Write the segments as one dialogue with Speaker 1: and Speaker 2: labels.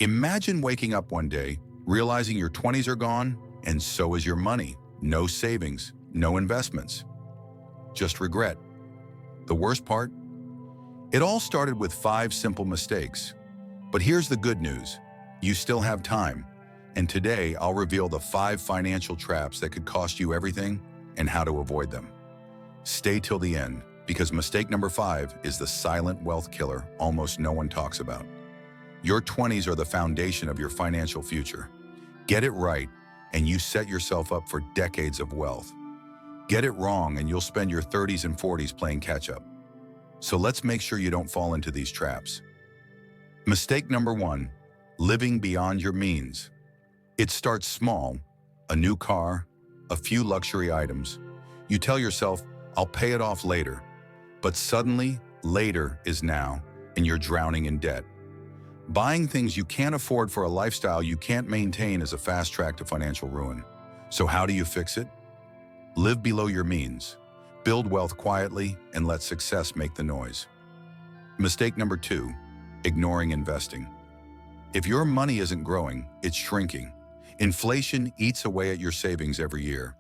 Speaker 1: Imagine waking up one day, realizing your 20s are gone, and so is your money. No savings, no investments, just regret. The worst part? It all started with 5 simple mistakes. But here's the good news. You still have time. And today, I'll reveal the 5 financial traps that could cost you everything and how to avoid them. Stay till the end, because mistake number 5 is the silent wealth killer almost no one talks about. Your 20s are the foundation of your financial future. Get it right, and you set yourself up for decades of wealth. Get it wrong, and you'll spend your 30s and 40s playing catch-up. So let's make sure you don't fall into these traps. Mistake number 1, living beyond your means. It starts small, a new car, a few luxury items. You tell yourself, I'll pay it off later. But suddenly, later is now, and you're drowning in debt. Buying things you can't afford for a lifestyle you can't maintain is a fast track to financial ruin. So how do you fix it? Live below your means. Build wealth quietly and let success make the noise. Mistake number 2, ignoring investing. If your money isn't growing, it's shrinking. Inflation eats away at your savings every year.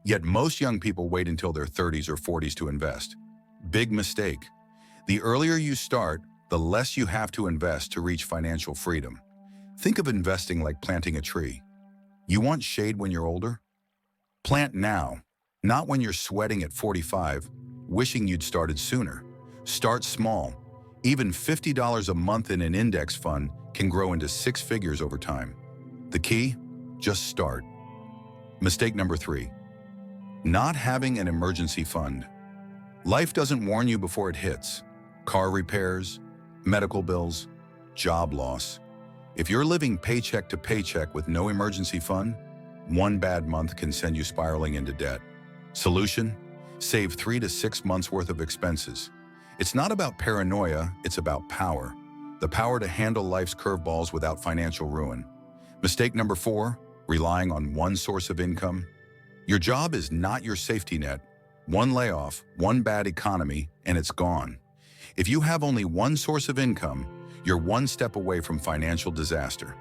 Speaker 1: Yet most young people wait until their 30s or 40s to invest. Big mistake. The earlier you start, the less you have to invest to reach financial freedom. Think of investing like planting a tree. You want shade when you're older? Plant now, not when you're sweating at 45, wishing you'd started sooner. Start small. Even $50 a month in an index fund can grow into 6 figures over time. The key? Just start. Mistake number 3, not having an emergency fund. Life doesn't warn you before it hits. Car repairs, medical bills, job loss. If you're living paycheck to paycheck with no emergency fund, one bad month can send you spiraling into debt. Solution? Save 3 to 6 months worth of expenses. It's not about paranoia, it's about power. The power to handle life's curveballs without financial ruin. Mistake number 4, relying on one source of income. Your job is not your safety net. One layoff, one bad economy, and it's gone. If you have only one source of income, you're one step away from financial disaster.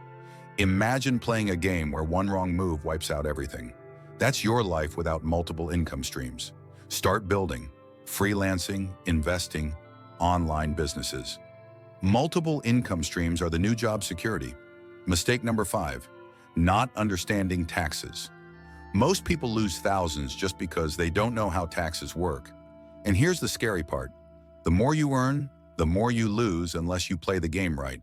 Speaker 1: Imagine playing a game where one wrong move wipes out everything. That's your life without multiple income streams. Start building, freelancing, investing, online businesses. Multiple income streams are the new job security. Mistake number 5, not understanding taxes. Most people lose thousands just because they don't know how taxes work. And here's the scary part. The more you earn, the more you lose unless you play the game right.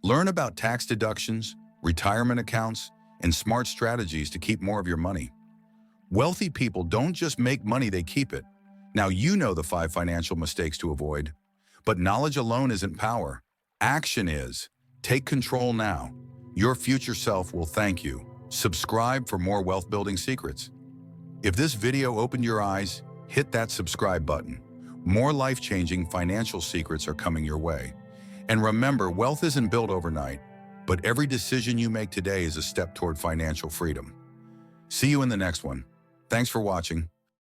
Speaker 1: Learn about tax deductions, retirement accounts, and smart strategies to keep more of your money. Wealthy people don't just make money, they keep it. Now you know the 5 financial mistakes to avoid. But knowledge alone isn't power. Action is. Take control now. Your future self will thank you. Subscribe for more wealth building secrets. If this video opened your eyes, hit that subscribe button. More life-changing financial secrets are coming your way. And remember, wealth isn't built overnight, but every decision you make today is a step toward financial freedom. See you in the next one. Thanks for watching.